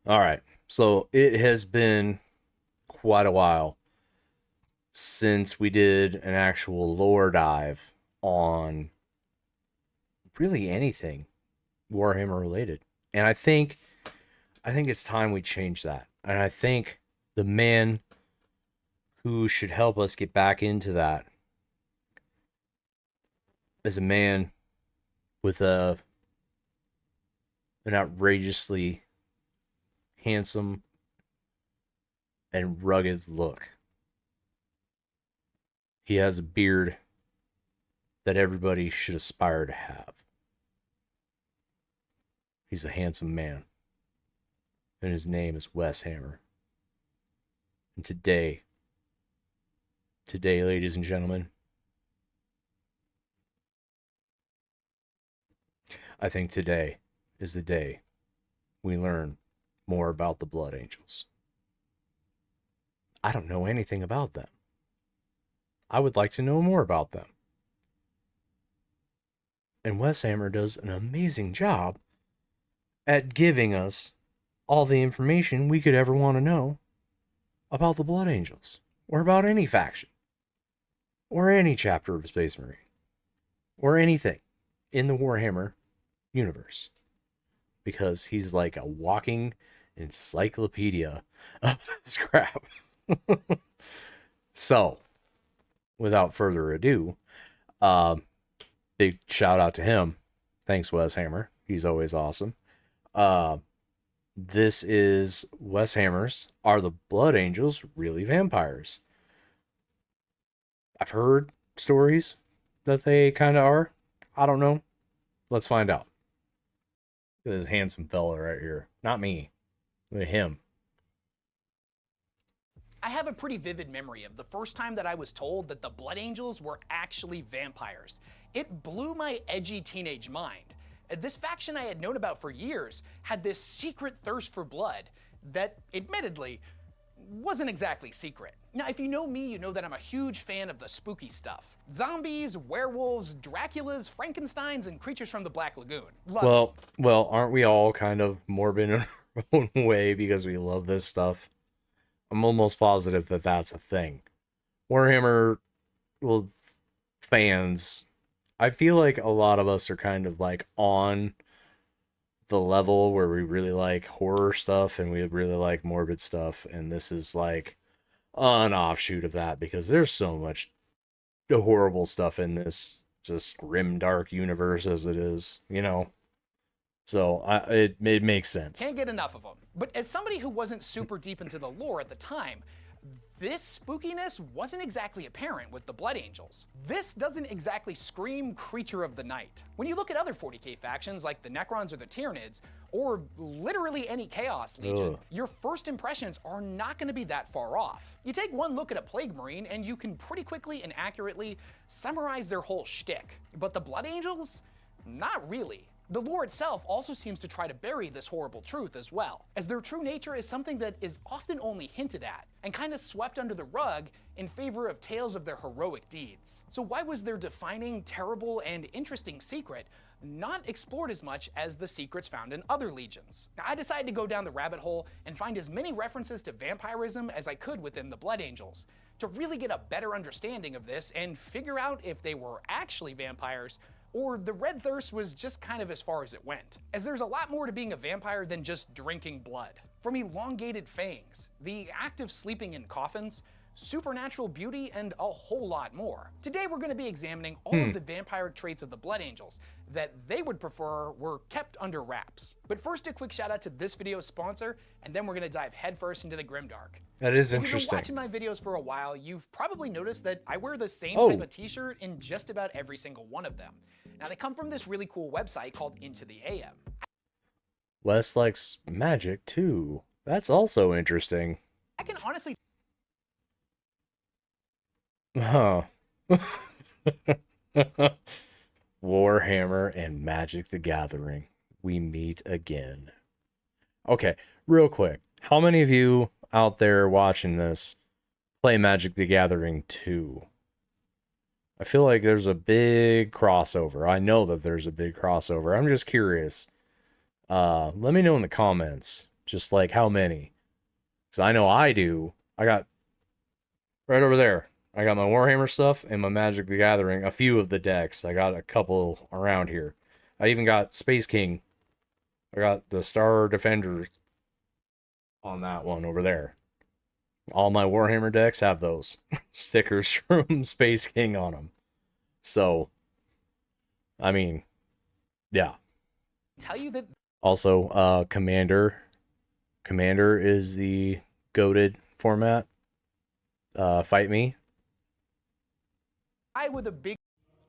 All right. So it has been quite a while since we did an actual lore dive on really anything Warhammer related. And I think it's time we change that. And I think the man who should help us get back into that is a man with an outrageously handsome and rugged look. He has a beard that everybody should aspire to have. He's a handsome man, and his name is Weshammer. And today, ladies and gentlemen, I think today is the day we learn more about the Blood Angels. I don't know anything about them. I would like to know more about them. And Weshammer does an amazing job at giving us all the information we could ever want to know about the Blood Angels, or about any faction, or any chapter of Space Marine, or anything in the Warhammer universe. Because he's like a walking encyclopedia of this crap. So, without further ado, um, big shout out to him. Thanks, Weshammer. He's always awesome. Uh, this is Weshammer's Are the Blood Angels Really Vampires? I've heard stories that they kind of are. I don't know. Let's find out. This handsome fella right here. Not me. Look at him. I have a pretty vivid memory of the first time that I was told that the Blood Angels were actually vampires. It blew my edgy teenage mind. This faction I had known about for years had this secret thirst for blood that, admittedly, wasn't exactly secret. Now, if you know me, you know that I'm a huge fan of the spooky stuff. Zombies, werewolves, Draculas, Frankensteins, and creatures from the Black Lagoon. Love it. Well, aren't we all kind of morbid in our own way because we love this stuff? I'm almost positive that that's a thing. Warhammer, well, fans, I feel like a lot of us are kind of like on the level where we really like horror stuff and we really like morbid stuff, and this is like an offshoot of that because there's so much horrible stuff in this just grim dark universe as it is, you know. So it makes sense. Can't get enough of them. But as somebody who wasn't super deep into the lore at the time, this spookiness wasn't exactly apparent with the Blood Angels. This doesn't exactly scream creature of the night. When you look at other 40k factions like the Necrons or the Tyranids, or literally any Chaos Legion, your first impressions are not going to be that far off. You take one look at a Plague Marine and you can pretty quickly and accurately summarize their whole shtick. But the Blood Angels? Not really. The lore itself also seems to try to bury this horrible truth as well, as their true nature is something that is often only hinted at, and kind of swept under the rug in favor of tales of their heroic deeds. So why was their defining, terrible, and interesting secret not explored as much as the secrets found in other legions? Now, I decided to go down the rabbit hole and find as many references to vampirism as I could within the Blood Angels, to really get a better understanding of this and figure out if they were actually vampires or the red thirst was just kind of as far as it went. As there's a lot more to being a vampire than just drinking blood. From elongated fangs, the act of sleeping in coffins, supernatural beauty, and a whole lot more. Today we're going to be examining all of the vampiric traits of the Blood Angels that they would prefer were kept under wraps. But first, a quick shout out to this video's sponsor, and then we're going to dive headfirst into the grimdark. That is If you've been interesting. watching my videos for a while, you've probably noticed that I wear the same Oh. type of t-shirt in just about every single one of them. Now, they come from this really cool website called Into the AM. Wes likes magic too. That's also interesting. I can honestly Huh. Warhammer and Magic the Gathering. We meet again. Okay, real quick. How many of you out there watching this play Magic the Gathering 2? I feel like there's a big crossover. I know that there's a big crossover. I'm just curious. Let me know in the comments. Just like how many? Because I know I do. I got right over there. I got my Warhammer stuff and my Magic the Gathering, a few of the decks. I got a couple around here. I even got Space King. I got the Star Defender on that one over there. All my Warhammer decks have those stickers from Space King on them. So, I mean, yeah. Tell you that Also, Commander. Commander is the goated format. Fight me. I with a big.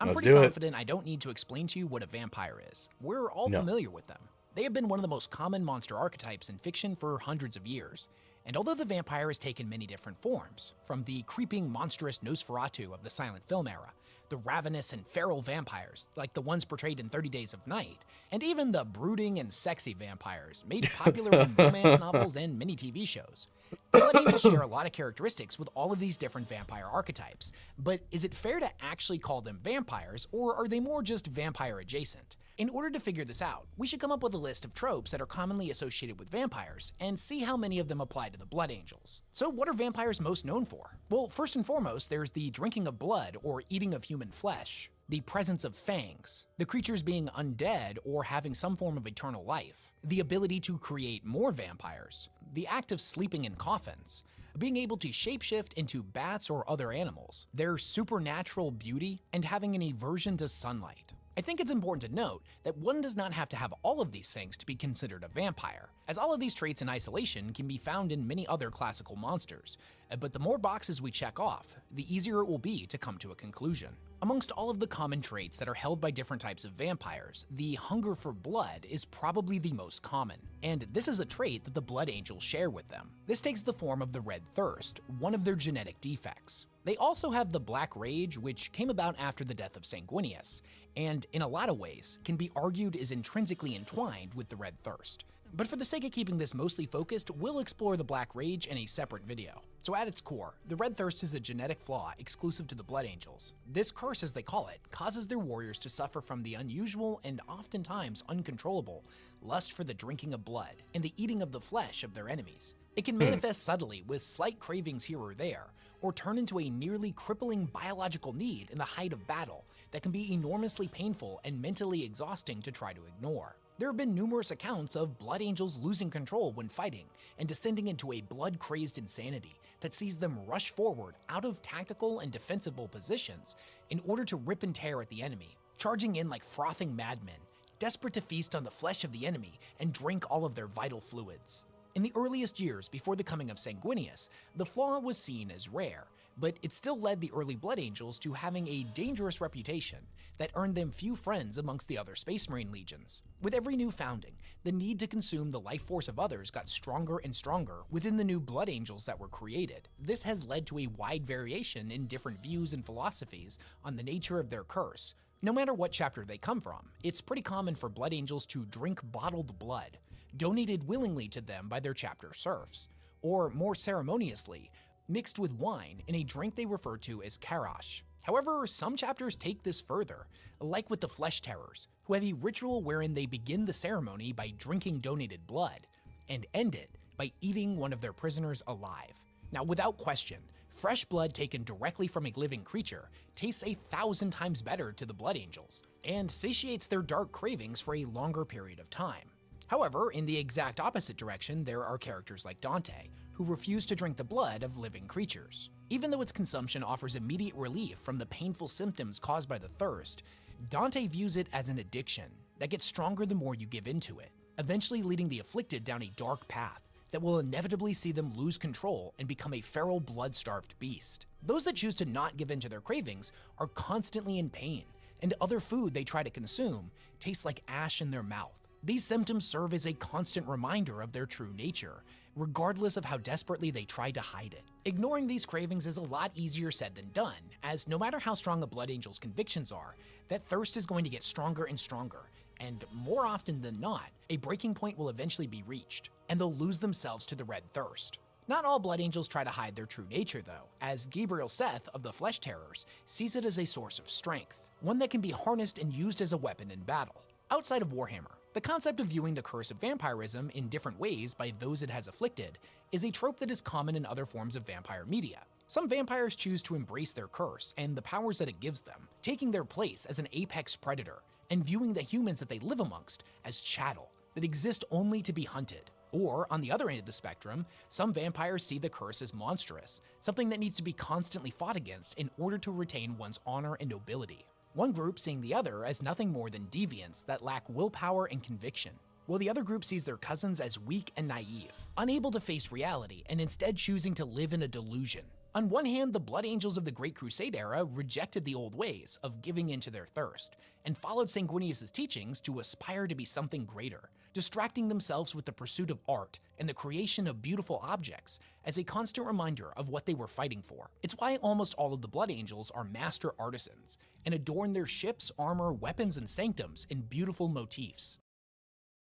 I'm Let's pretty do it. confident I don't need to explain to you what a vampire is. We're all No. familiar with them. They have been one of the most common monster archetypes in fiction for hundreds of years. And although the vampire has taken many different forms, from the creeping, monstrous Nosferatu of the silent film era, the ravenous and feral vampires, like the ones portrayed in 30 Days of Night, and even the brooding and sexy vampires, made popular in romance novels and many TV shows. The Blood Angels share a lot of characteristics with all of these different vampire archetypes, but is it fair to actually call them vampires, or are they more just vampire adjacent? In order to figure this out, we should come up with a list of tropes that are commonly associated with vampires, and see how many of them apply to the Blood Angels. So what are vampires most known for? Well, first and foremost, there's the drinking of blood or eating of human flesh, the presence of fangs, the creatures being undead or having some form of eternal life, the ability to create more vampires, the act of sleeping in coffins, being able to shapeshift into bats or other animals, their supernatural beauty, and having an aversion to sunlight. I think it's important to note that one does not have to have all of these things to be considered a vampire, as all of these traits in isolation can be found in many other classical monsters, but the more boxes we check off, the easier it will be to come to a conclusion. Amongst all of the common traits that are held by different types of vampires, the hunger for blood is probably the most common, and this is a trait that the Blood Angels share with them. This takes the form of the red thirst, one of their genetic defects. They also have the Black Rage, which came about after the death of Sanguinius, and in a lot of ways can be argued is intrinsically entwined with the red thirst. But for the sake of keeping this mostly focused, we'll explore the Black Rage in a separate video. So at its core, the red thirst is a genetic flaw exclusive to the Blood Angels. This curse, as they call it, causes their warriors to suffer from the unusual and oftentimes uncontrollable lust for the drinking of blood and the eating of the flesh of their enemies. It can manifest subtly with slight cravings here or there, or turn into a nearly crippling biological need in the height of battle that can be enormously painful and mentally exhausting to try to ignore. There have been numerous accounts of Blood Angels losing control when fighting and descending into a blood-crazed insanity that sees them rush forward out of tactical and defensible positions in order to rip and tear at the enemy, charging in like frothing madmen, desperate to feast on the flesh of the enemy and drink all of their vital fluids. In the earliest years before the coming of Sanguinius, the flaw was seen as rare, but it still led the early Blood Angels to having a dangerous reputation that earned them few friends amongst the other Space Marine legions. With every new founding, the need to consume the life force of others got stronger and stronger within the new Blood Angels that were created. This has led to a wide variation in different views and philosophies on the nature of their curse. No matter what chapter they come from, it's pretty common for Blood Angels to drink bottled blood, donated willingly to them by their chapter serfs, or more ceremoniously, mixed with wine in a drink they refer to as karash. However, some chapters take this further, like with the Flesh Terrors, who have a ritual wherein they begin the ceremony by drinking donated blood, and end it by eating one of their prisoners alive. Now, without question, fresh blood taken directly from a living creature tastes 1,000 times better to the Blood Angels, and satiates their dark cravings for a longer period of time. However, in the exact opposite direction, there are characters like Dante, who refuse to drink the blood of living creatures. Even though its consumption offers immediate relief from the painful symptoms caused by the thirst, Dante views it as an addiction that gets stronger the more you give into it, eventually leading the afflicted down a dark path that will inevitably see them lose control and become a feral, blood-starved beast. Those that choose to not give in to their cravings are constantly in pain, and other food they try to consume tastes like ash in their mouth. These symptoms serve as a constant reminder of their true nature, regardless of how desperately they try to hide it. Ignoring these cravings is a lot easier said than done, as no matter how strong a Blood Angel's convictions are, that thirst is going to get stronger and stronger, and more often than not, a breaking point will eventually be reached, and they'll lose themselves to the red thirst. Not all Blood Angels try to hide their true nature though, as Gabriel Seth of the Flesh Terrors sees it as a source of strength, one that can be harnessed and used as a weapon in battle. Outside of Warhammer, The concept of viewing the curse of vampirism in different ways by those it has afflicted is a trope that is common in other forms of vampire media. Some vampires choose to embrace their curse and the powers that it gives them, taking their place as an apex predator and viewing the humans that they live amongst as chattel that exist only to be hunted. Or, on the other end of the spectrum, some vampires see the curse as monstrous, something that needs to be constantly fought against in order to retain one's honor and nobility. One group seeing the other as nothing more than deviants that lack willpower and conviction, while the other group sees their cousins as weak and naive, unable to face reality and instead choosing to live in a delusion. On one hand, the Blood Angels of the Great Crusade era rejected the old ways of giving in to their thirst, and followed Sanguinius' teachings to aspire to be something greater, distracting themselves with the pursuit of art and the creation of beautiful objects as a constant reminder of what they were fighting for. It's why almost all of the Blood Angels are master artisans, and adorn their ships, armor, weapons, and sanctums in beautiful motifs.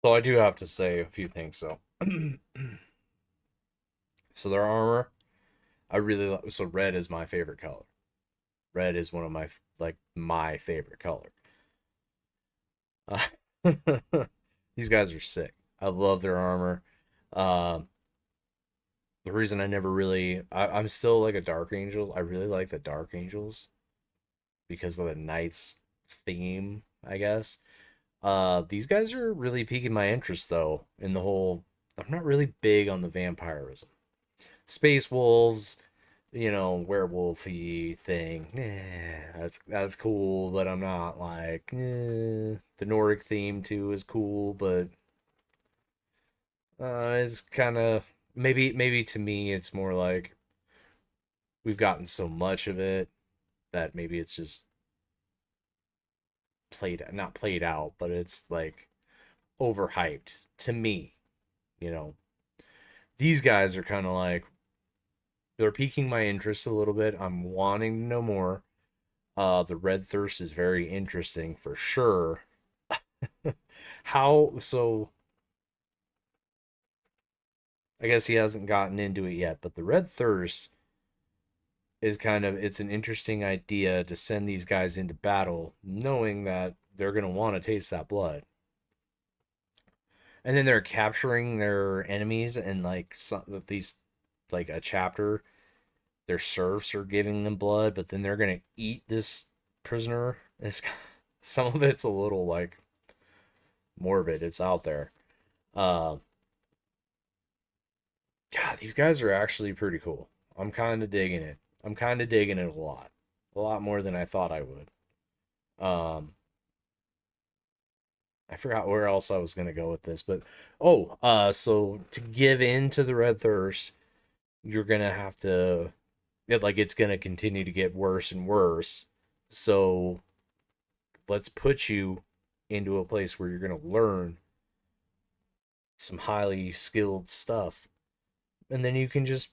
So I do have to say a few things, so. So their armor, I really like. So red is my favorite color. Red is one of my favorite color. These guys are sick. I love their armor. The reason I never really, I'm still like a Dark Angel. I really like the Dark Angels because of the Knights theme, I guess. These guys are really piquing my interest though in the whole. I'm not really big on the vampirism. Space wolves, werewolfy thing. That's cool, but I'm not like the Nordic theme too is cool, but it's kind of maybe to me it's more like we've gotten so much of it that maybe it's just not played out, but it's like overhyped to me. These guys are kind of like they're piquing my interest a little bit. I'm wanting to know more. The Red Thirst is very interesting for sure. So I guess he hasn't gotten into it yet, but the Red Thirst is it's an interesting idea to send these guys into battle knowing that they're going to want to taste that blood. And then they're capturing their enemies and like a chapter, their serfs are giving them blood, but then they're going to eat this prisoner. Some of it's a little like morbid. It's out there. God, these guys are actually pretty cool. I'm kind of digging it. I'm kind of digging it a lot more than I thought I would. I forgot where else I was going to go with this, but so to give in to the Red Thirst, you're going to have to it's going to continue to get worse and worse. So let's put you into a place where you're going to learn some highly skilled stuff. And then you can just,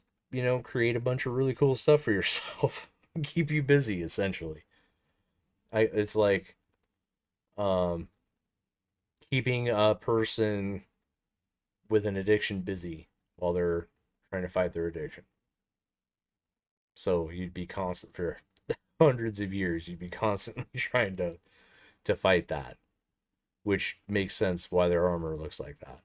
create a bunch of really cool stuff for yourself. Keep you busy, essentially. It's like keeping a person with an addiction busy while they're trying to fight their addiction. So you'd be constant for hundreds of years. You'd be constantly trying to fight that, which makes sense why their armor looks like that.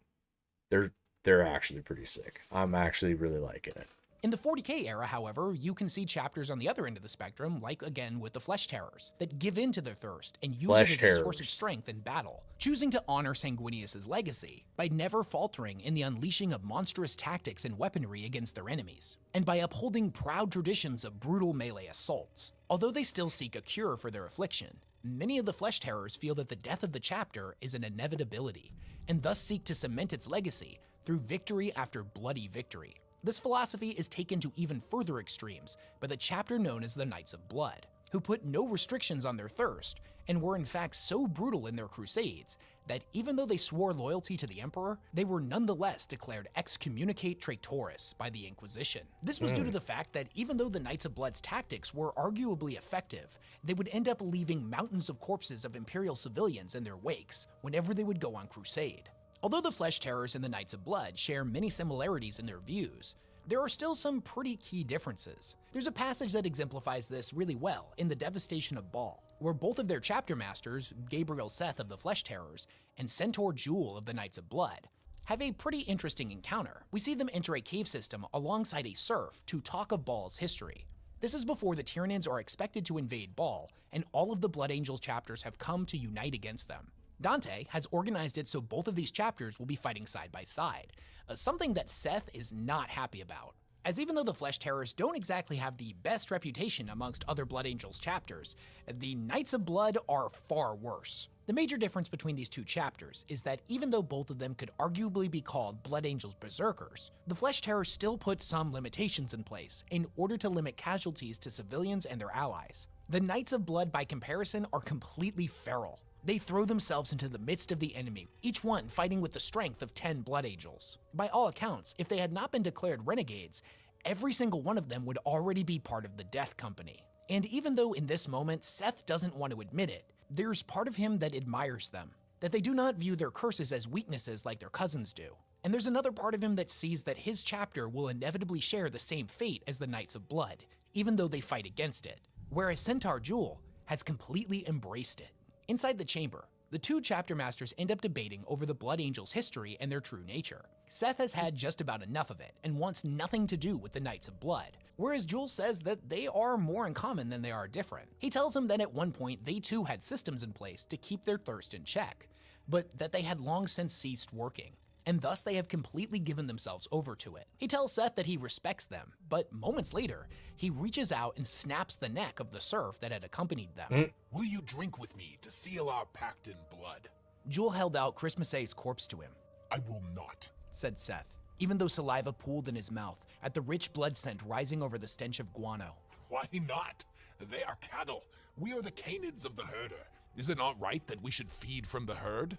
They're actually pretty sick. I'm actually really liking it. In the Wh40k era, however, you can see chapters on the other end of the spectrum, like again with the Flesh Terrors, that give in to their thirst and use it as a source of strength in battle, choosing to honor Sanguinius' legacy by never faltering in the unleashing of monstrous tactics and weaponry against their enemies, and by upholding proud traditions of brutal melee assaults. Although they still seek a cure for their affliction, many of the Flesh Terrors feel that the death of the chapter is an inevitability, and thus seek to cement its legacy through victory after bloody victory. This philosophy is taken to even further extremes by the chapter known as the Knights of Blood, who put no restrictions on their thirst and were in fact so brutal in their crusades that even though they swore loyalty to the emperor, they were nonetheless declared excommunicate traitoris by the Inquisition. This was due to the fact that even though the Knights of Blood's tactics were arguably effective, they would end up leaving mountains of corpses of imperial civilians in their wakes whenever they would go on crusade. Although the Flesh Terrors and the Knights of Blood share many similarities in their views, there are still some pretty key differences. There's a passage that exemplifies this really well in the Devastation of Baal, where both of their chapter masters, Gabriel Seth of the Flesh Terrors and Centaur Jewel of the Knights of Blood, have a pretty interesting encounter. We see them enter a cave system alongside a serf to talk of Baal's history. This is before the Tyranids are expected to invade Baal, and all of the Blood Angel chapters have come to unite against them. Dante has organized it so both of these chapters will be fighting side by side, something that Seth is not happy about. As even though the Flesh Terrors don't exactly have the best reputation amongst other Blood Angels chapters, the Knights of Blood are far worse. The major difference between these two chapters is that even though both of them could arguably be called Blood Angels Berserkers, the Flesh Terrors still put some limitations in place in order to limit casualties to civilians and their allies. The Knights of Blood, by comparison, are completely feral. They throw themselves into the midst of the enemy, each one fighting with the strength of 10 Blood Angels. By all accounts, if they had not been declared renegades, every single one of them would already be part of the Death Company. And even though in this moment Seth doesn't want to admit it, there's part of him that admires them, that they do not view their curses as weaknesses like their cousins do. And there's another part of him that sees that his chapter will inevitably share the same fate as the Knights of Blood, even though they fight against it, whereas Centaur Jewel has completely embraced it. Inside the chamber, the two chapter masters end up debating over the Blood Angels' history and their true nature. Seth has had just about enough of it and wants nothing to do with the Knights of Blood, whereas Jewel says that they are more in common than they are different. He tells him that at one point they too had systems in place to keep their thirst in check, but that they had long since ceased working, and thus they have completely given themselves over to it. He tells Seth that he respects them, but moments later, he reaches out and snaps the neck of the serf that had accompanied them. Will you drink with me to seal our pact in blood? Jewel held out Christmas corpse to him. I will not, said Seth, even though saliva pooled in his mouth at the rich blood scent rising over the stench of guano. Why not? They are cattle. We are the canids of the herder. Is it not right that we should feed from the herd?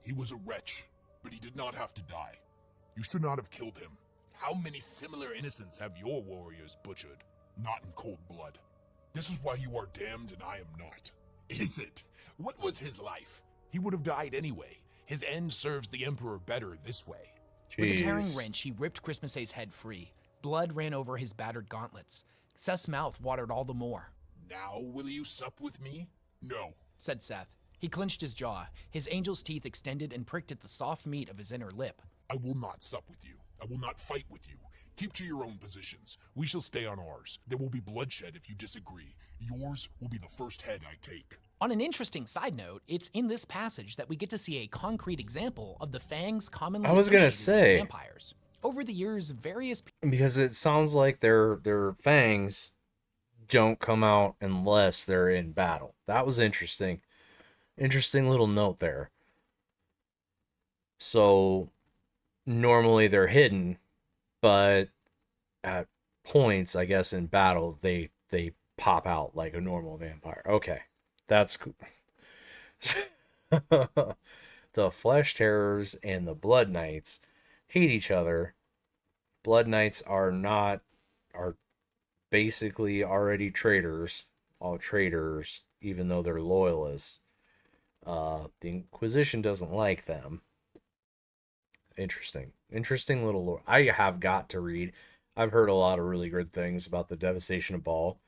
He was a wretch, but he did not have to die. You should not have killed him. How many similar innocents have your warriors butchered? Not in cold blood. This is why you are damned and I am not. Is it? What was his life? He would have died anyway. His end serves the Emperor better this way. Jeez. With a tearing wrench, he ripped Christmas's head free. Blood ran over his battered gauntlets. Seth's mouth watered all the more. Now will you sup with me? No, said Seth. He clenched his jaw, his angel's teeth extended and pricked at the soft meat of his inner lip. I will not sup with you. I will not fight with you. Keep to your own positions. We shall stay on ours. There will be bloodshed if you disagree. Yours will be the first head I take. On an interesting side note, it's in this passage that we get to see a concrete example of the fangs commonly associated with vampires. Over the years, various because it sounds like their fangs don't come out unless they're in battle. That was interesting. Interesting little note there. So normally they're hidden, but at points, I guess, in battle, they pop out like a normal vampire. Okay, that's cool. The Flesh Terrors and the Blood Knights hate each other. Blood Knights are basically already traitors, all traitors, even though they're loyalists. The Inquisition doesn't like them. Interesting little lore. I have got to read. I've heard a lot of really good things about the devastation of Baal.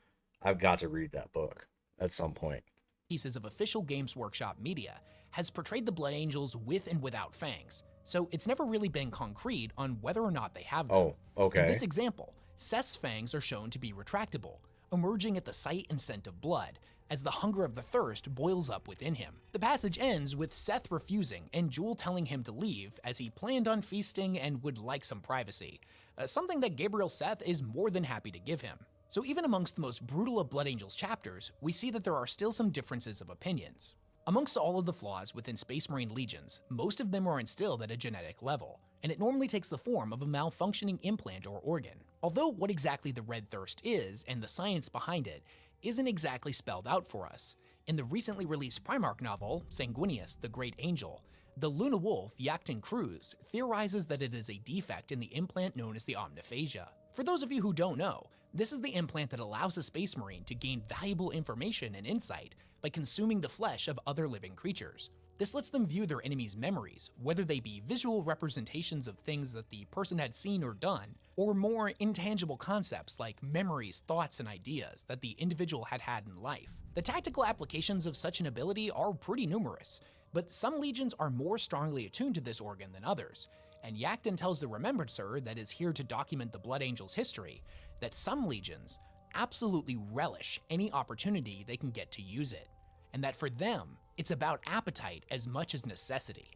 I've got to read that book at some point. Pieces of official Games Workshop media has portrayed the Blood Angels with and without fangs, so it's never really been concrete on whether or not they have them. Oh, okay. In this example, Seth's fangs are shown to be retractable, emerging at the sight and scent of blood, as the hunger of the thirst boils up within him. The passage ends with Seth refusing and Jewel telling him to leave as he planned on feasting and would like some privacy, something that Gabriel Seth is more than happy to give him. So even amongst the most brutal of Blood Angels chapters, we see that there are still some differences of opinions. Amongst all of the flaws within Space Marine legions, most of them are instilled at a genetic level, and it normally takes the form of a malfunctioning implant or organ. Although what exactly the Red Thirst is and the science behind it isn't exactly spelled out for us, in the recently released Primarch novel, Sanguinius, the Great Angel, the Luna Wolf, Yakton Cruz, theorizes that it is a defect in the implant known as the omniphagia. For those of you who don't know, this is the implant that allows a Space Marine to gain valuable information and insight by consuming the flesh of other living creatures. This lets them view their enemy's memories, whether they be visual representations of things that the person had seen or done, or more intangible concepts like memories, thoughts, and ideas that the individual had had in life. The tactical applications of such an ability are pretty numerous, but some legions are more strongly attuned to this organ than others, and Yakton tells the Remembrancer that is here to document the Blood Angel's history that some legions absolutely relish any opportunity they can get to use it, and that for them, it's about appetite as much as necessity.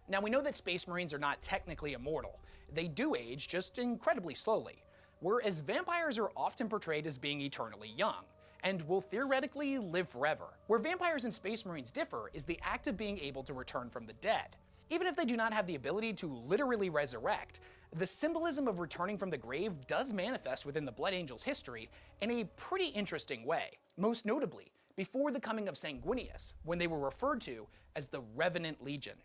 Now, we know that Space Marines are not technically immortal. They do age, just incredibly slowly, whereas vampires are often portrayed as being eternally young, and will theoretically live forever. Where vampires and Space Marines differ is the act of being able to return from the dead. Even if they do not have the ability to literally resurrect, the symbolism of returning from the grave does manifest within the Blood Angel's history in a pretty interesting way. Most notably, before the coming of Sanguinius, when they were referred to as the Revenant Legion.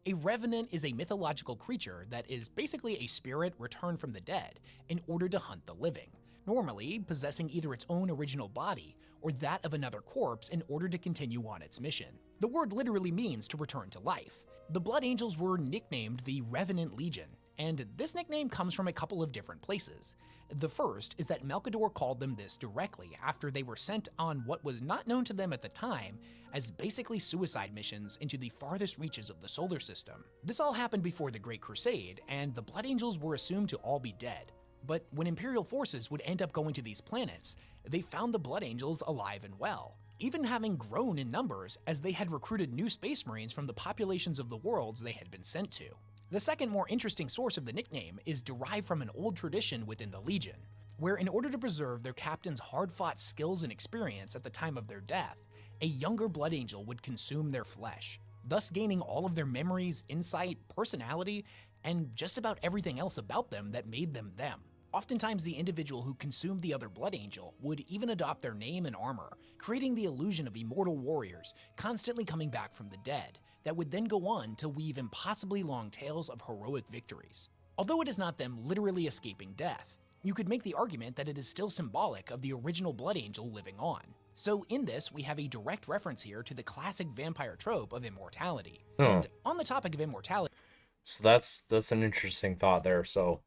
A revenant is a mythological creature that is basically a spirit returned from the dead in order to hunt the living, normally possessing either its own original body or that of another corpse in order to continue on its mission. The word literally means to return to life. The Blood Angels were nicknamed the Revenant Legion, and this nickname comes from a couple of different places. The first is that Melchador called them this directly after they were sent on what was not known to them at the time as basically suicide missions into the farthest reaches of the solar system. This all happened before the Great Crusade, and the Blood Angels were assumed to all be dead. But when Imperial forces would end up going to these planets, they found the Blood Angels alive and well, even having grown in numbers as they had recruited new Space Marines from the populations of the worlds they had been sent to. The second, more interesting source of the nickname is derived from an old tradition within the Legion, where in order to preserve their captain's hard-fought skills and experience at the time of their death, a younger Blood Angel would consume their flesh, thus gaining all of their memories, insight, personality, and just about everything else about them that made them them. Oftentimes, the individual who consumed the other Blood Angel would even adopt their name and armor, creating the illusion of immortal warriors constantly coming back from the dead, that would then go on to weave impossibly long tales of heroic victories. Although it is not them literally escaping death, you could make the argument that it is still symbolic of the original Blood Angel living on. So in this, we have a direct reference here to the classic vampire trope of immortality. And on the topic of immortality... So that's an interesting thought there. So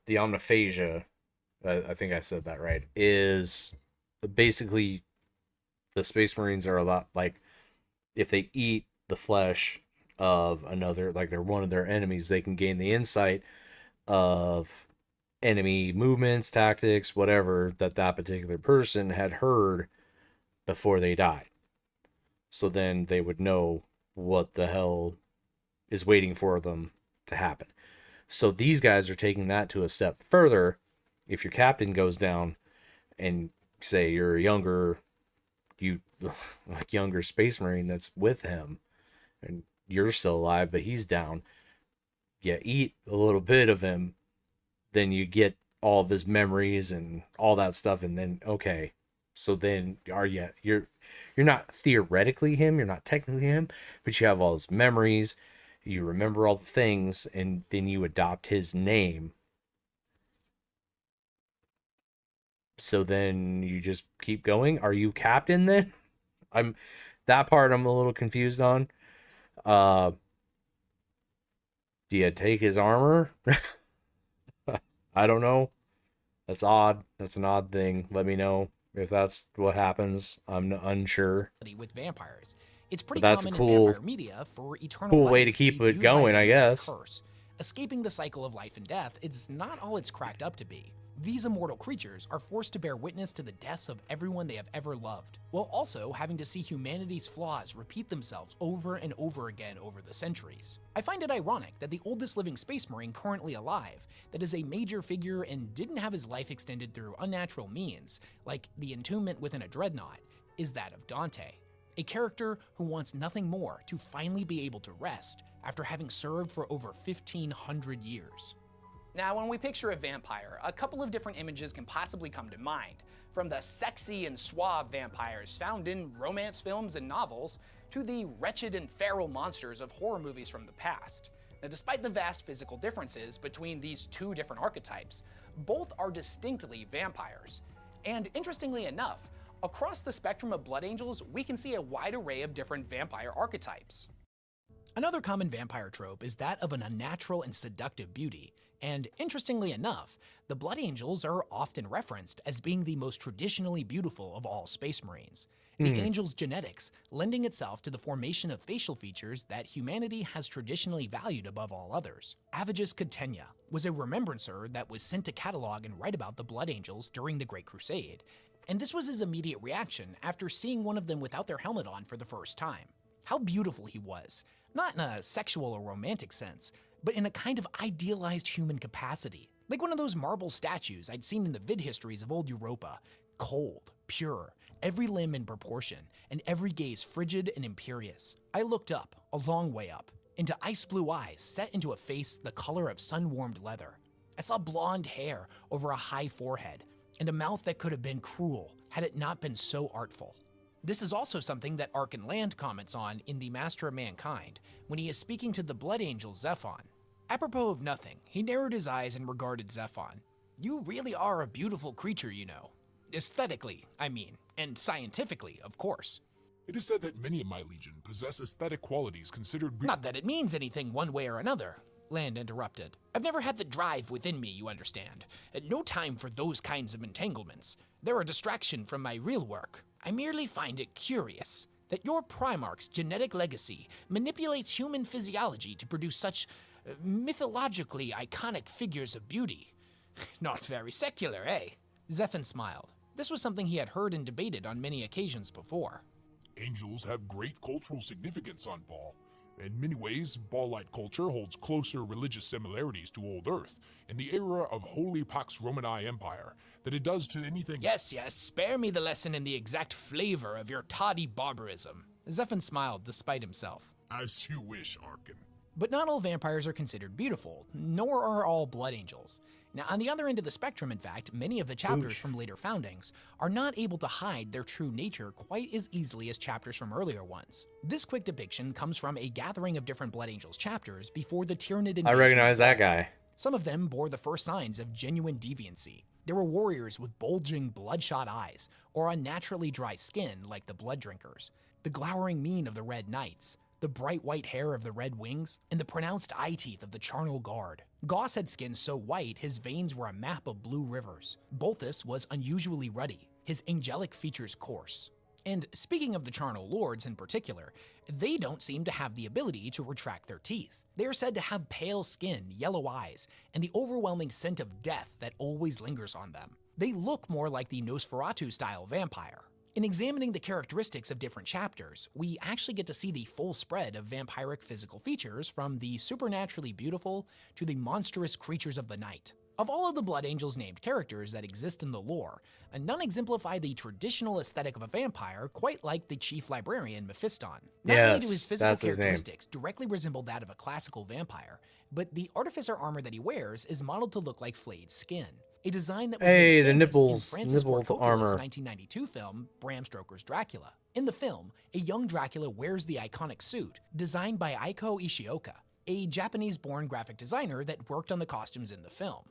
the omniphagia, I think I said that right, is basically the Space Marines are a lot like, if they eat the flesh of another, like they're one of their enemies, they can gain the insight of enemy movements, tactics, whatever that particular person had heard before they died. So then they would know what the hell is waiting for them to happen. So these guys are taking that to a step further. If your captain goes down and say you're a younger Space Marine that's with him and you're still alive but he's down, you eat a little bit of him, then you get all of his memories and all that stuff, and then okay, so then you're not theoretically him, you're not technically him, but you have all his memories, you remember all the things, and then you adopt his name. So then you just keep going. Are you captain then? That part I'm a little confused on. Do you take his armor? I don't know. That's odd. That's an odd thing. Let me know if that's what happens. I'm unsure. With vampires, it's pretty that's common a cool, in vampire media for eternal cool life way to keep be it viewed going, by I them as a guess. curse. Escaping the cycle of life and death is not all it's cracked up to be. These immortal creatures are forced to bear witness to the deaths of everyone they have ever loved, while also having to see humanity's flaws repeat themselves over and over again over the centuries. I find it ironic that the oldest living Space Marine currently alive, that is a major figure and didn't have his life extended through unnatural means, like the entombment within a dreadnought, is that of Dante, a character who wants nothing more to finally be able to rest after having served for over 1,500 years. Now, when we picture a vampire, a couple of different images can possibly come to mind, from the sexy and suave vampires found in romance films and novels, to the wretched and feral monsters of horror movies from the past. Now, despite the vast physical differences between these two different archetypes, both are distinctly vampires. And interestingly enough, Across the spectrum of blood angels, we can see a wide array of different vampire archetypes. Another common vampire trope is that of an unnatural and seductive beauty, and interestingly enough, the Blood Angels are often referenced as being the most traditionally beautiful of all Space Marines. The angel's genetics lending itself to the formation of facial features that humanity has traditionally valued above all others. Avigus Catenia was a remembrancer that was sent to catalog and write about the Blood Angels during the Great Crusade, and this was his immediate reaction after seeing one of them without their helmet on for the first time. How beautiful he was, not in a sexual or romantic sense, but in a kind of idealized human capacity. Like one of those marble statues I'd seen in the vid histories of old Europa. Cold, pure, every limb in proportion, and every gaze frigid and imperious. I looked up, a long way up, into ice blue eyes set into a face the color of sun-warmed leather. I saw blonde hair over a high forehead, and a mouth that could have been cruel had it not been so artful. This is also something that Arkin Land comments on in The Master of Mankind, when he is speaking to the Blood Angel Zephon. Apropos of nothing, he narrowed his eyes and regarded Zephon. You really are a beautiful creature, you know. Aesthetically, I mean, and scientifically, of course. It is said that many of my legion possess aesthetic qualities considered Not that it means anything one way or another, Land interrupted. I've never had the drive within me, you understand. No time for those kinds of entanglements. They're a distraction from my real work. I merely find it curious that your Primarch's genetic legacy manipulates human physiology to produce such mythologically iconic figures of beauty. Not very secular, eh? Zephon smiled. This was something he had heard and debated on many occasions before. Angels have great cultural significance on Baal. In many ways, Baal-lite culture holds closer religious similarities to Old Earth in the era of Holy Pax Romani Empire than it does to anything— Yes, spare me the lesson in the exact flavor of your toddy barbarism. Zephon smiled despite himself. As you wish, Arkin. But not all vampires are considered beautiful, nor are all blood angels. Now, on the other end of the spectrum, in fact, many of the chapters from later foundings are not able to hide their true nature quite as easily as chapters from earlier ones. This quick depiction comes from a gathering of different Blood Angels chapters before the Tyranid invasion. I recognize that guy. Some of them bore the first signs of genuine deviancy. There were warriors with bulging, bloodshot eyes, or unnaturally dry skin like the Blood Drinkers, the glowering mien of the Red Knights, the bright white hair of the Red Wings, and the pronounced eye teeth of the Charnel Guard. Goss had skin so white his veins were a map of blue rivers. Bolthus was unusually ruddy, his angelic features coarse. And speaking of the Charnel Lords in particular, they don't seem to have the ability to retract their teeth. They are said to have pale skin, yellow eyes, and the overwhelming scent of death that always lingers on them. They look more like the Nosferatu-style vampire. In examining the characteristics of different chapters, we actually get to see the full spread of vampiric physical features from the supernaturally beautiful to the monstrous creatures of the night. Of all of the Blood Angels named characters that exist in the lore, none exemplify the traditional aesthetic of a vampire quite like the chief librarian Mephiston. Not only do his physical characteristics directly resemble that of a classical vampire, but the artificer armor that he wears is modeled to look like flayed skin. A design that was made famous in Francis Ford Coppola's 1992 film, Bram Stoker's Dracula. In the film, a young Dracula wears the iconic suit, designed by Eiko Ishioka, a Japanese-born graphic designer that worked on the costumes in the film.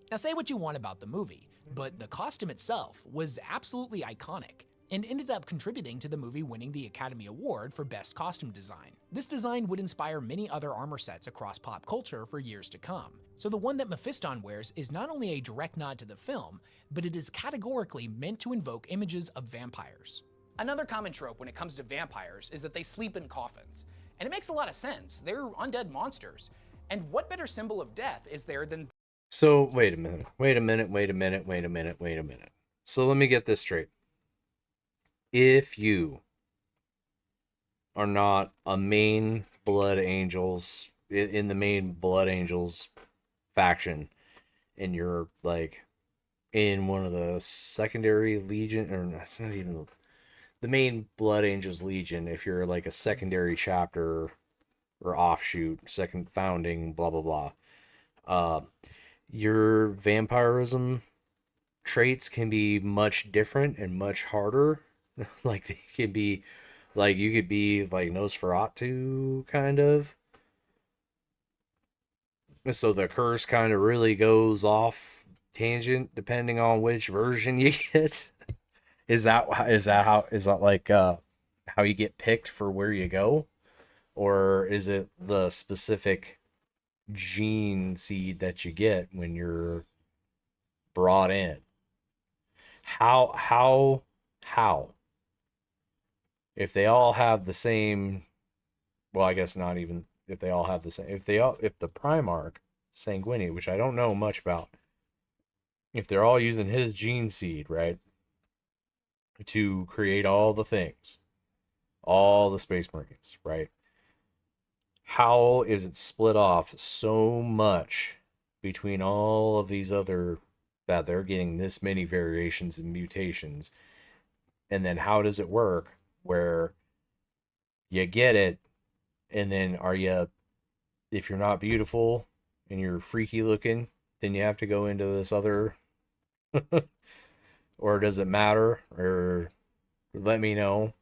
Now say what you want about the movie, but the costume itself was absolutely iconic, and ended up contributing to the movie winning the Academy Award for Best Costume Design. This design would inspire many other armor sets across pop culture for years to come. So the one that Mephiston wears is not only a direct nod to the film, but it is categorically meant to invoke images of vampires. Another common trope when it comes to vampires is that they sleep in coffins. And it makes a lot of sense. They're undead monsters. And what better symbol of death is there than... So, wait a minute. So let me get this straight. If you are not a main Blood Angels, in the main Blood Angels faction, and you're like in one of the secondary legion, or that's not even the main Blood Angels Legion, if you're like a secondary chapter or offshoot, second founding, blah blah blah, your vampirism traits can be much different and much harder. Like they could be, like you could be like Nosferatu kind of. So the curse kind of really goes off tangent depending on which version you get. Is that like how you get picked for where you go, or is it the specific gene seed that you get when you're brought in? How if they all have the same, well, I guess not even if they all have the same, if the Primarch Sanguini, which I don't know much about, if they're all using his gene seed, right, to create all the things, all the Space Marines, right? How is it split off so much between all of these other, that they're getting this many variations and mutations? And then how does it work where you get it, and then if you're not beautiful and you're freaky looking, then you have to go into this other, or does it matter? Or let me know.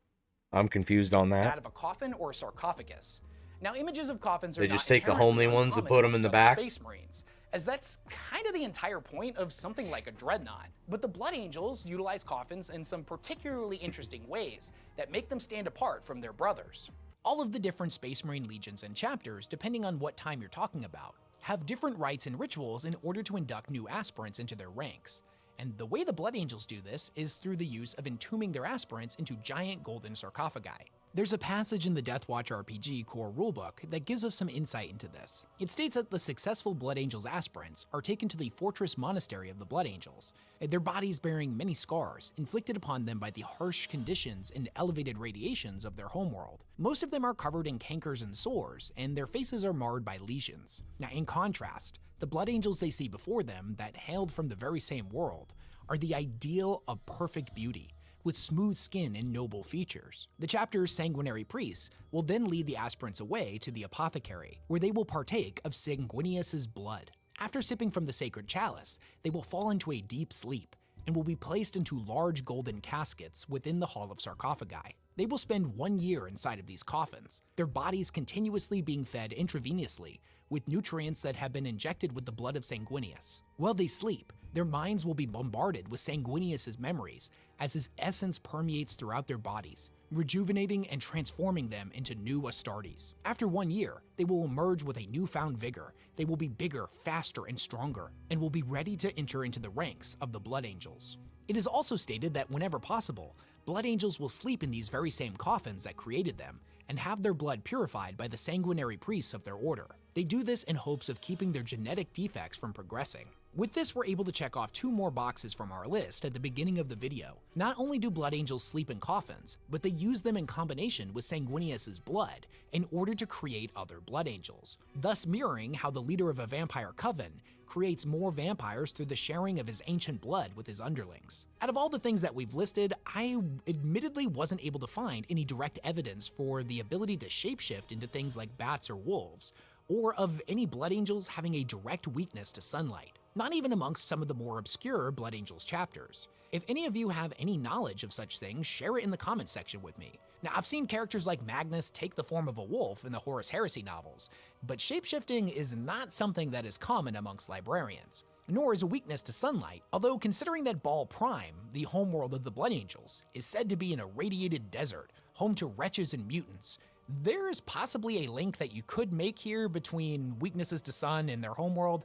I'm confused on That that. of a coffin or a sarcophagus. Now, images of coffins are They not just take the inherently homely ones and uncommon put them in amongst the other back? Space Marines, as that's kind of the entire point of something like a dreadnought. But the Blood Angels utilize coffins in some particularly interesting ways that make them stand apart from their brothers. All of the different Space Marine legions and chapters, depending on what time you're talking about, have different rites and rituals in order to induct new aspirants into their ranks. And the way the Blood Angels do this is through the use of entombing their aspirants into giant golden sarcophagi. There's a passage in the Deathwatch RPG core rulebook that gives us some insight into this. It states that the successful Blood Angels aspirants are taken to the fortress monastery of the Blood Angels, their bodies bearing many scars inflicted upon them by the harsh conditions and elevated radiations of their homeworld. Most of them are covered in cankers and sores, and their faces are marred by lesions. Now, in contrast, the Blood Angels they see before them, that hailed from the very same world, are the ideal of perfect beauty, with smooth skin and noble features. The chapter's sanguinary priests will then lead the aspirants away to the apothecary, where they will partake of Sanguinius's blood. After sipping from the sacred chalice, they will fall into a deep sleep and will be placed into large golden caskets within the Hall of Sarcophagi. They will spend 1 year inside of these coffins, their bodies continuously being fed intravenously with nutrients that have been injected with the blood of Sanguinius. While they sleep, their minds will be bombarded with Sanguinius's memories as his essence permeates throughout their bodies, rejuvenating and transforming them into new Astartes. After 1 year, they will emerge with a newfound vigor. They will be bigger, faster, and stronger, and will be ready to enter into the ranks of the Blood Angels. It is also stated that whenever possible, Blood Angels will sleep in these very same coffins that created them, and have their blood purified by the sanguinary priests of their order. They do this in hopes of keeping their genetic defects from progressing. With this, we're able to check off 2 more boxes from our list at the beginning of the video. Not only do Blood Angels sleep in coffins, but they use them in combination with Sanguinius's blood in order to create other Blood Angels, thus mirroring how the leader of a vampire coven creates more vampires through the sharing of his ancient blood with his underlings. Out of all the things that we've listed, I admittedly wasn't able to find any direct evidence for the ability to shapeshift into things like bats or wolves, or of any Blood Angels having a direct weakness to sunlight, not even amongst some of the more obscure Blood Angels chapters. If any of you have any knowledge of such things, share it in the comments section with me. Now, I've seen characters like Magnus take the form of a wolf in the Horus Heresy novels, but shapeshifting is not something that is common amongst librarians, nor is a weakness to sunlight, although considering that Baal Prime, the homeworld of the Blood Angels, is said to be an irradiated desert, home to wretches and mutants, there is possibly a link that you could make here between weaknesses to sun and their homeworld,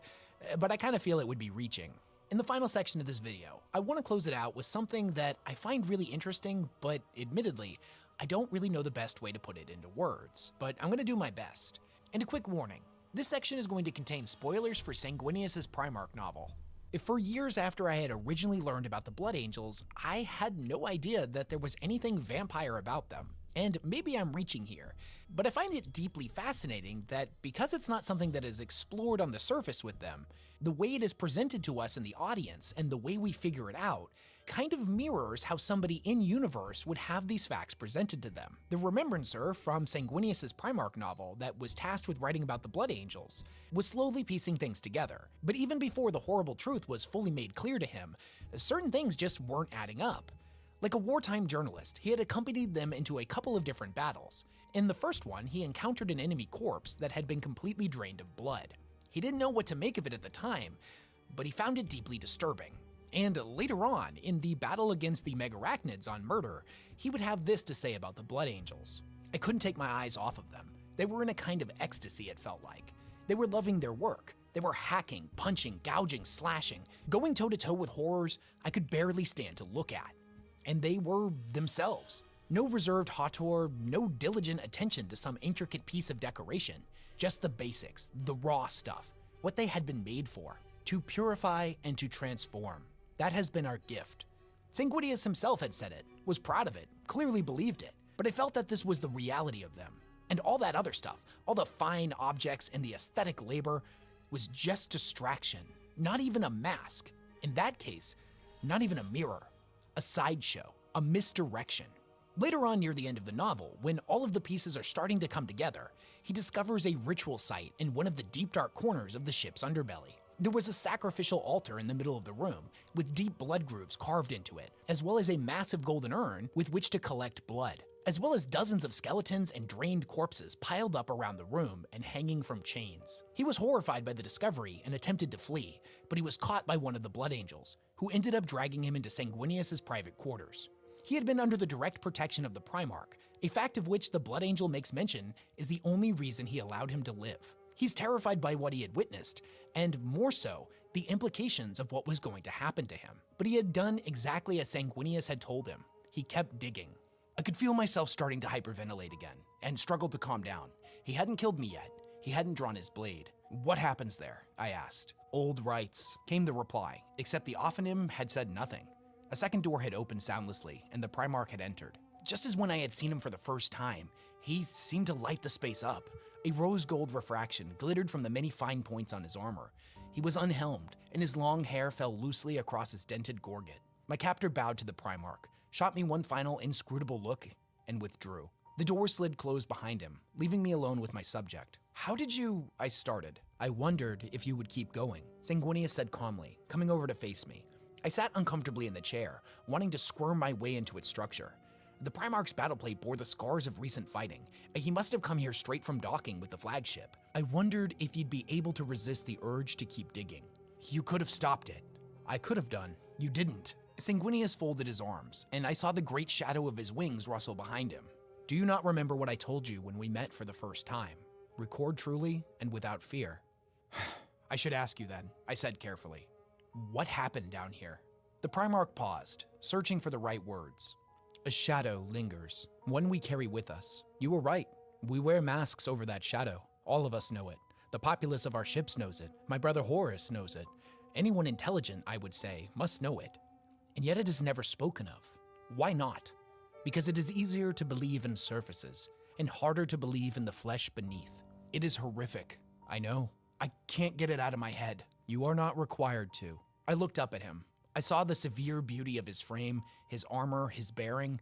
but I kind of feel it would be reaching. In the final section of this video, I want to close it out with something that I find really interesting, but admittedly, I don't really know the best way to put it into words, but I'm going to do my best. And a quick warning, this section is going to contain spoilers for Sanguinius's Primarch novel. For years after I had originally learned about the Blood Angels, I had no idea that there was anything vampire about them. And maybe I'm reaching here, but I find it deeply fascinating that because it's not something that is explored on the surface with them, the way it is presented to us in the audience and the way we figure it out kind of mirrors how somebody in-universe would have these facts presented to them. The Remembrancer from Sanguinius's Primarch novel that was tasked with writing about the Blood Angels was slowly piecing things together, but even before the horrible truth was fully made clear to him, certain things just weren't adding up. Like a wartime journalist, he had accompanied them into a couple of different battles. In the first one, he encountered an enemy corpse that had been completely drained of blood. He didn't know what to make of it at the time, but he found it deeply disturbing. And later on, in the battle against the Megarachnids on Murder, he would have this to say about the Blood Angels. I couldn't take my eyes off of them. They were in a kind of ecstasy, it felt like. They were loving their work. They were hacking, punching, gouging, slashing, going toe-to-toe with horrors I could barely stand to look at. And they were themselves. No reserved hauteur, no diligent attention to some intricate piece of decoration. Just the basics, the raw stuff, what they had been made for, to purify and to transform. That has been our gift. Sanguinius himself had said it, was proud of it, clearly believed it, but I felt that this was the reality of them. And all that other stuff, all the fine objects and the aesthetic labor, was just distraction, not even a mask. In that case, not even a mirror, a sideshow, a misdirection. Later on near the end of the novel, when all of the pieces are starting to come together, he discovers a ritual site in one of the deep dark corners of the ship's underbelly. There was a sacrificial altar in the middle of the room, with deep blood grooves carved into it, as well as a massive golden urn with which to collect blood, as well as dozens of skeletons and drained corpses piled up around the room and hanging from chains. He was horrified by the discovery and attempted to flee, but he was caught by one of the Blood Angels, who ended up dragging him into Sanguinius's private quarters. He had been under the direct protection of the Primarch, a fact of which the Blood Angel makes mention is the only reason he allowed him to live. He's terrified by what he had witnessed, and more so, the implications of what was going to happen to him. But he had done exactly as Sanguinius had told him. He kept digging. I could feel myself starting to hyperventilate again, and struggled to calm down. He hadn't killed me yet. He hadn't drawn his blade. What happens there? I asked. Old rights, came the reply, except the Ophanim had said nothing. A second door had opened soundlessly, and the Primarch had entered. Just as when I had seen him for the first time, he seemed to light the space up. A rose gold refraction glittered from the many fine points on his armor. He was unhelmed, and his long hair fell loosely across his dented gorget. My captor bowed to the Primarch, shot me one final inscrutable look, and withdrew. The door slid closed behind him, leaving me alone with my subject. How did you... I started. I wondered if you would keep going, Sanguinius said calmly, coming over to face me. I sat uncomfortably in the chair, wanting to squirm my way into its structure. The Primarch's battleplate bore the scars of recent fighting. He must have come here straight from docking with the flagship. I wondered if you'd be able to resist the urge to keep digging. You could have stopped it. I could have done. You didn't. Sanguinius folded his arms, and I saw the great shadow of his wings rustle behind him. Do you not remember what I told you when we met for the first time? Record truly and without fear. I should ask you then, I said carefully. What happened down here? The Primarch paused, searching for the right words. A shadow lingers, one we carry with us. You were right. We wear masks over that shadow. All of us know it. The populace of our ships knows it. My brother Horus knows it. Anyone intelligent, I would say, must know it. And yet it is never spoken of. Why not? Because it is easier to believe in surfaces, and harder to believe in the flesh beneath. It is horrific. I know. I can't get it out of my head. You are not required to. I looked up at him. I saw the severe beauty of his frame, his armor, his bearing.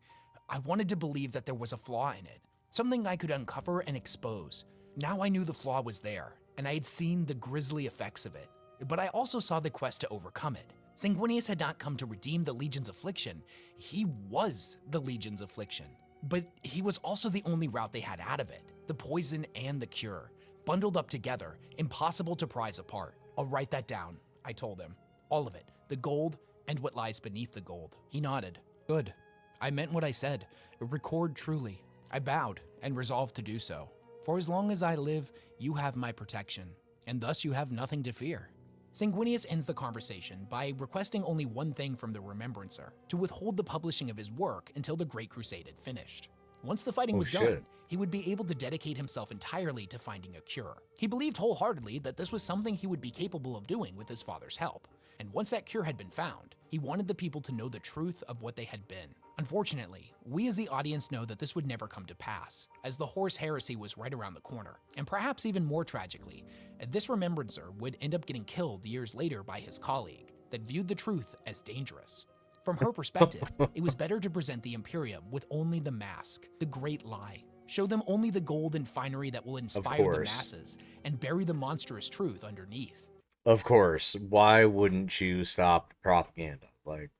I wanted to believe that there was a flaw in it, something I could uncover and expose. Now I knew the flaw was there, and I had seen the grisly effects of it. But I also saw the quest to overcome it. Sanguinius had not come to redeem the Legion's affliction. He was the Legion's affliction. But he was also the only route they had out of it. The poison and the cure, bundled up together, impossible to prize apart. I'll write that down, I told him. All of it, the gold and what lies beneath the gold. He nodded. Good. I meant what I said. Record truly. I bowed and resolved to do so. For as long as I live, you have my protection, and thus you have nothing to fear. Sanguinius ends the conversation by requesting only one thing from the Remembrancer, to withhold the publishing of his work until the Great Crusade had finished. Once the fighting was done, he would be able to dedicate himself entirely to finding a cure. He believed wholeheartedly that this was something he would be capable of doing with his father's help. And once that cure had been found, he wanted the people to know the truth of what they had been. Unfortunately, we as the audience know that this would never come to pass, as the Horus heresy was right around the corner. And perhaps even more tragically, this Remembrancer would end up getting killed years later by his colleague, that viewed the truth as dangerous. From her perspective, it was better to present the Imperium with only the mask, the great lie. Show them only the gold and finery that will inspire the masses, and bury the monstrous truth underneath. Of course. Why wouldn't you stop the propaganda? Like,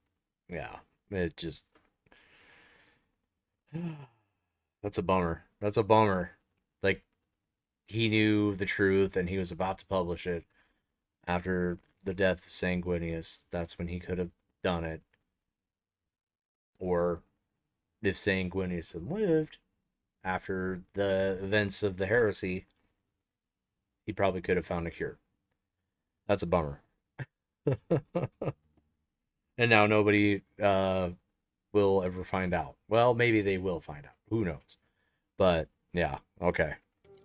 yeah, it just... That's a bummer. That's a bummer. Like, he knew the truth and he was about to publish it after the death of Sanguinius. That's when he could have done it, or if Sanguinius had lived after the events of the heresy, he probably could have found a cure. That's a bummer. And now nobody will ever find out. Well, maybe they will find out. Who knows? But yeah, okay.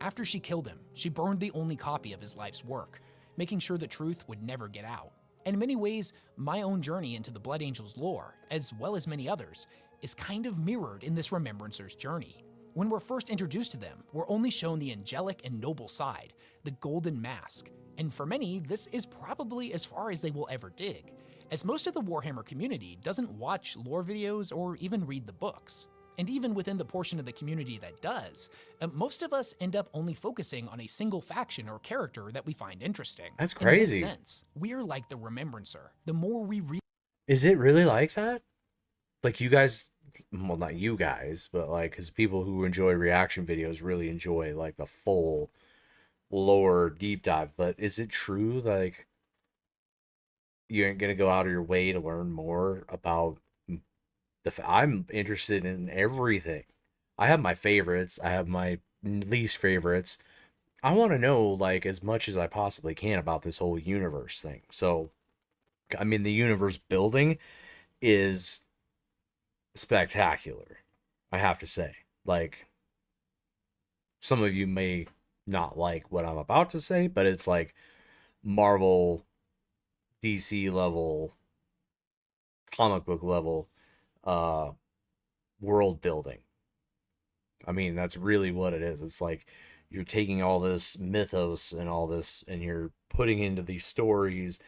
After she killed him, she burned the only copy of his life's work, making sure the truth would never get out. In many ways, my own journey into the Blood Angels lore, as well as many others, is kind of mirrored in this Remembrancer's journey. When we're first introduced to them, we're only shown the angelic and noble side, the golden mask, and for many, this is probably as far as they will ever dig, as most of the Warhammer community doesn't watch lore videos or even read the books. And even within the portion of the community that does, most of us end up only focusing on a single faction or character that we find interesting. That's crazy. In this sense, we're like the Remembrancer. The more we read... Is it really like that? Like you guys, well, not you guys, but like, because people who enjoy reaction videos really enjoy like the full lore deep dive. But is it true? Like, you ain't gonna go out of your way to learn more about I'm interested in everything. I have my favorites. I have my least favorites. I want to know like as much as I possibly can about this whole universe thing. So, I mean, the universe building is spectacular. I have to say. Like, some of you may not like what I'm about to say, but it's like Marvel, DC level, comic book level world building. I mean, that's really what it is. It's like you're taking all this mythos and all this and you're putting into these stories.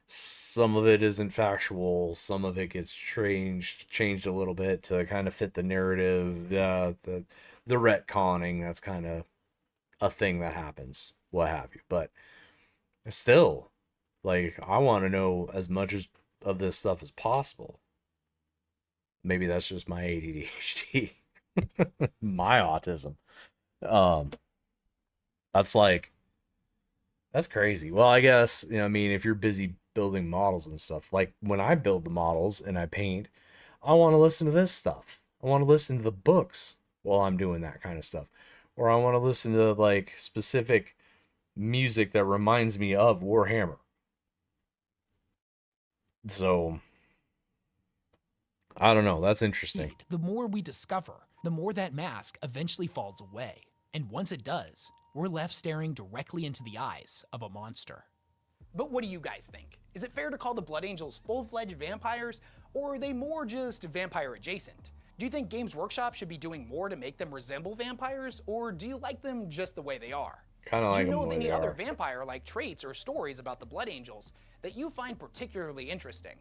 Some of it isn't factual, some of it gets changed a little bit to kind of fit the narrative. The retconning, that's kind of a thing that happens, what have you. But still, like, I want to know as much of this stuff as possible. Maybe that's just my ADHD, my autism. Um, that's crazy. Well, I guess, I mean, if you're busy building models and stuff, like when I build the models and I paint, I want to listen to this stuff. I want to listen to the books while I'm doing that kind of stuff. Or I want to listen to like specific music that reminds me of Warhammer. So, I don't know. That's interesting. The more we discover, the more that mask eventually falls away. And once it does, we're left staring directly into the eyes of a monster. But what do you guys think? Is it fair to call the Blood Angels full-fledged vampires, or are they more just vampire adjacent? Do you think Games Workshop should be doing more to make them resemble vampires, or do you like them just the way they are? Kind of like do you them know the of way any they other are. vampire-like traits or stories about the Blood Angels that you find particularly interesting?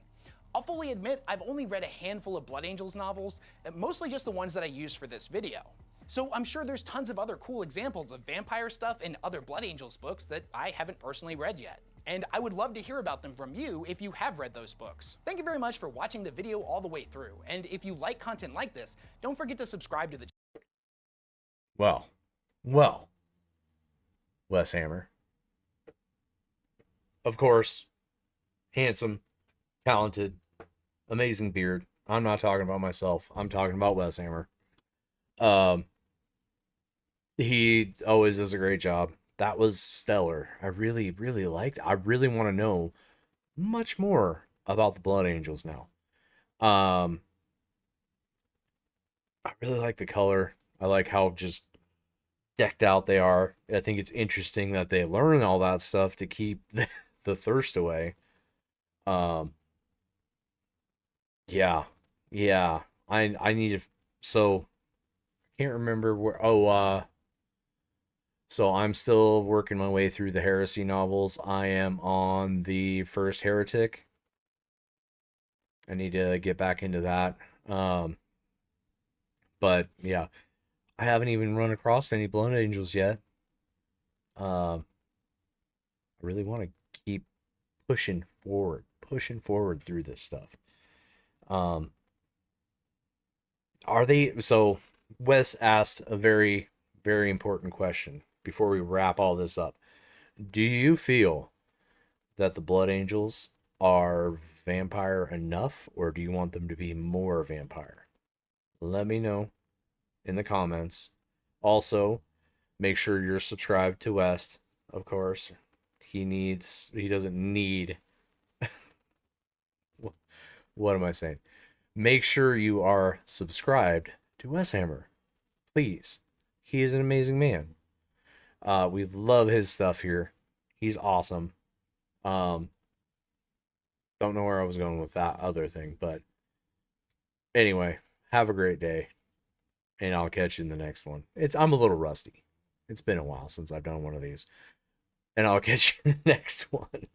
I'll fully admit I've only read a handful of Blood Angels novels, mostly just the ones that I used for this video. So I'm sure there's tons of other cool examples of vampire stuff in other Blood Angels books that I haven't personally read yet. And I would love to hear about them from you if you have read those books. Thank you very much for watching the video all the way through, and if you like content like this, don't forget to subscribe to the Well, Weshammer. Of course, handsome, talented, amazing beard. I'm not talking about myself. I'm talking about Weshammer. He always does a great job. That was stellar. I really, really liked it. I really want to know much more about the Blood Angels now. I really like the color. I like how just decked out they are. I think it's interesting that they learn all that stuff to keep the thirst away. Um, yeah. I need to. So I can't remember where. So I'm still working my way through the Heresy novels. I am on the first Heretic. I need to get back into that. But yeah, I haven't even run across any Blood Angels yet. I really want to keep pushing forward through this stuff. Are they so? Wes asked a very, very important question before we wrap all this up. Do you feel that the Blood Angels are vampire enough, or do you want them to be more vampire? Let me know in the comments. Also, make sure you're subscribed to West, of course. He doesn't need, what am I saying? Make sure you are subscribed to Weshammer, please. He is an amazing man. We love his stuff here. He's awesome. Don't know where I was going with that other thing, but anyway, have a great day, and I'll catch you in the next one. I'm a little rusty. It's been a while since I've done one of these, and I'll catch you in the next one.